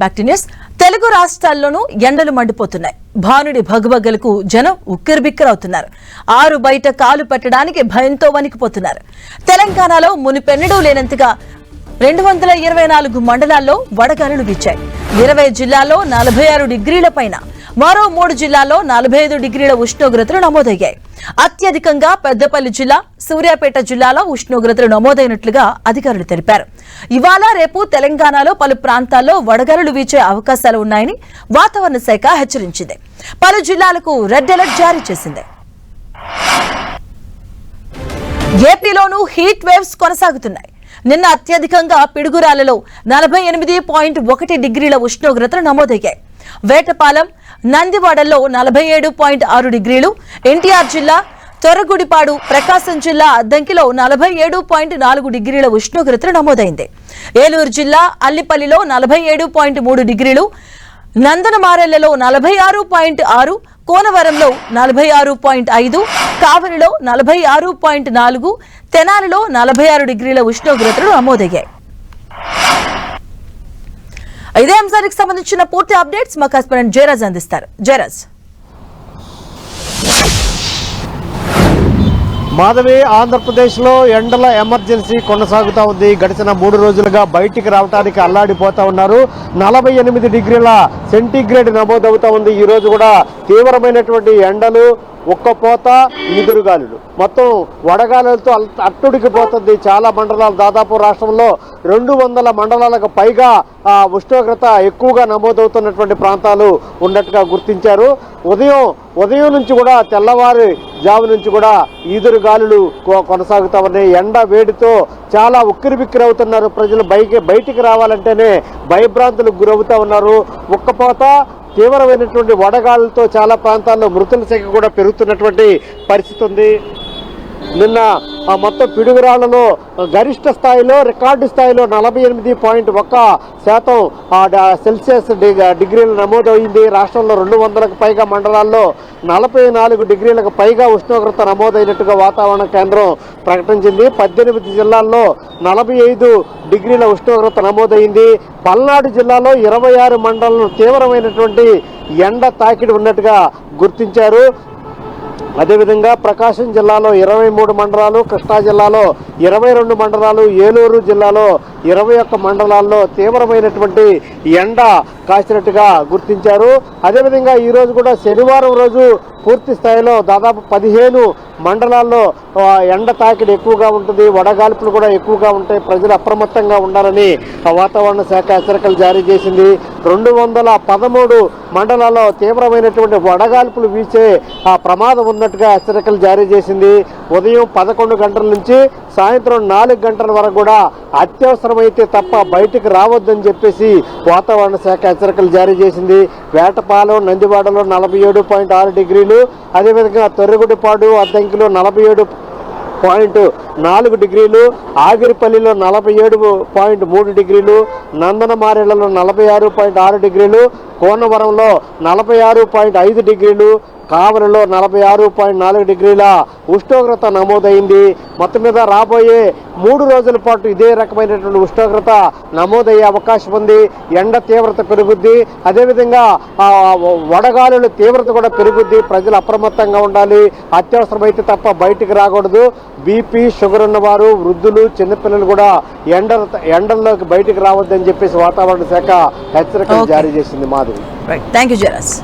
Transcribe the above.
Back to news. Telugu రాష్ట్రాల్లోనూ ఎండలు మండిపోతున్నాయి. భానుడి భగభగలకు జనం ఉక్కిరిబిక్కిరవుతున్నారు. ఆరు బయట కాలు పెట్టడానికి భయంతో వణికిపోతున్నారు. తెలంగాణలో మునిపెన్నడూ లేనంతగా 224 మండలాల్లో వడగాలులు వీచాయి. 20 జిల్లాల్లో 46 డిగ్రీల పైన, మరో 3 జిల్లాల్లో 45 డిగ్రీల ఉష్ణోగ్రతలు నమోదయ్యాయి. అత్యధికంగా పెద్దపల్లి జిల్లా, సూర్యాపేట జిల్లాలో ఉష్ణోగ్రతలు నమోదైనట్లుగా అధికారులు తెలిపారు. ఇవాళ రేపు తెలంగాణలో పలు ప్రాంతాల్లో వడగాలులు వీచే అవకాశాలు ఉన్నాయని వాతావరణ శాఖ హెచ్చరించింది. పలు జిల్లాలకు రెడ్ అలర్ట్ జారీ చేసింది. ఏపీలోనూ హీట్ వేవ్స్ కొనసాగుతున్నాయి. నిన్న అత్యధికంగా పిడుగురాలలో 48.1 డిగ్రీల ఉష్ణోగ్రతలు నమోదయ్యాయి. వేటపాలెం, నందివాడల్లో 47.6 డిగ్రీలు, ఎన్టీఆర్ జిల్లా తొర్రగుడిపాడు, ప్రకాశం జిల్లా అద్దంకిలో 47.4 డిగ్రీల ఉష్ణోగ్రతలు నమోదైంది. ఏలూరు జిల్లా అల్లిపల్లిలో 47.3 డిగ్రీలు, నందనమారెళ్లలో 46.6, కోనవరంలో 46.5, కావలిలో 46.4, తెనాలిలో 46 డిగ్రీల ఉష్ణోగ్రతలు నమోదయ్యాయి. ఇదే అంశానికి సంబంధించిన పూర్తి అప్డేట్స్ మా కరెస్పాండెంట్ జయరాజ్ అందిస్తారు. జయరాజ్. మాధవి, ఆంధ్రప్రదేశ్లో ఎండల ఎమర్జెన్సీ కొనసాగుతా ఉంది. గడిచిన 3 రోజులుగా బయటికి రావడానికి అల్లాడిపోతా ఉన్నారు. 48 డిగ్రీల సెంటీగ్రేడ్ నమోదవుతా ఉంది. ఈ రోజు కూడా తీవ్రమైనటువంటి ఎండలు, ఉక్కపోత, ఈదురుగాలులు, మొత్తం వడగాలులతో అట్టుడికిపోతుంది చాలా మండలాలు. దాదాపు రాష్ట్రంలో 200 మండలాలకు పైగా ఉష్ణోగ్రత ఎక్కువగా నమోదవుతున్నటువంటి ప్రాంతాలు ఉన్నట్టుగా గుర్తించారు. ఉదయం నుంచి కూడా తెల్లవారి జాము నుంచి కూడా ఈదురుగాలులు కొనసాగుతా ఉన్నాయి. ఎండ వేడితో చాలా ఉక్కిరిబిక్కిరవుతున్నారు ప్రజలు. బయటికి రావాలంటేనే భయభ్రాంతులకు గురవుతా ఉన్నారు. ఉక్కపోత, తీవ్రమైనటువంటి వడగాలులతో చాలా ప్రాంతాల్లో మృతుల సంఖ్య కూడా పెరుగుతున్నటువంటి పరిస్థితి ఉంది. నిన్న మొత్తం పిడుగురాళ్లలో గరిష్ట స్థాయిలో, రికార్డు స్థాయిలో 48.1% సెల్సియస్ డిగ్రీలు నమోదైంది. రాష్ట్రంలో 200కు పైగా మండలాల్లో 44 డిగ్రీలకు పైగా ఉష్ణోగ్రత నమోదైనట్టుగా వాతావరణ కేంద్రం ప్రకటించింది. 18 జిల్లాల్లో 45 డిగ్రీల ఉష్ణోగ్రత నమోదైంది. పల్నాడు జిల్లాలో 26 మండలాల్లో తీవ్రమైనటువంటి ఎండ తాకిడి ఉన్నట్టుగా గుర్తించారు. అదేవిధంగా ప్రకాశం జిల్లాలో 23 మండలాలు, కృష్ణా జిల్లాలో 22 మండలాలు, ఏలూరు జిల్లాలో 21 మండలాల్లో తీవ్రమైనటువంటి ఎండ కాసినట్టుగా గుర్తించారు. అదేవిధంగా ఈరోజు కూడా శనివారం రోజు పూర్తి స్థాయిలో దాదాపు 15 మండలాల్లో ఎండ తాకిడి ఎక్కువగా ఉంటుంది. వడగాల్పులు కూడా ఎక్కువగా ఉంటాయి. ప్రజలు అప్రమత్తంగా ఉండాలని వాతావరణ శాఖ హెచ్చరికలు జారీ చేసింది. 213 మండలాల్లో తీవ్రమైనటువంటి వడగాల్పులు వీచే ప్రమాదం ఉన్నట్టుగా హెచ్చరికలు జారీ చేసింది. ఉదయం 11 గంటల నుంచి సాయంత్రం 4 గంటల వరకు కూడా అత్యవసరమైతే తప్ప బయటికి రావద్దని చెప్పేసి వాతావరణ శాఖ హెచ్చరికలు జారీ చేసింది. వేటపాలెం, నందివాడలో 47.6 డిగ్రీలు, అదేవిధంగా తొర్రగుడిపాడు, అద్దంకిలో 47.4 డిగ్రీలు, ఆగిరిపల్లిలో 47.3 డిగ్రీలు, నందనమారెళ్లలో 46.6 డిగ్రీలు, కోనవరంలో 46.5 డిగ్రీలు, కావలిలో 46.4 డిగ్రీల ఉష్ణోగ్రత నమోదైంది. మొత్తం మీద రాబోయే 3 రోజుల పాటు ఇదే రకమైనటువంటి ఉష్ణోగ్రత నమోదయ్యే అవకాశం ఉంది. ఎండ తీవ్రత పెరుగుద్ది, అదేవిధంగా వడగాలుల తీవ్రత కూడా పెరుగుద్ది. ప్రజలు అప్రమత్తంగా ఉండాలి. అత్యవసరమైతే తప్ప బయటికి రాకూడదు. బీపీ, షుగర్ ఉన్నవారు, వృద్ధులు, చిన్నపిల్లలు కూడా ఎండల్లోకి బయటికి రావద్దని చెప్పేసి వాతావరణ శాఖ హెచ్చరికలు జారీ చేసింది. మాధవి. Thank you Jayaraj.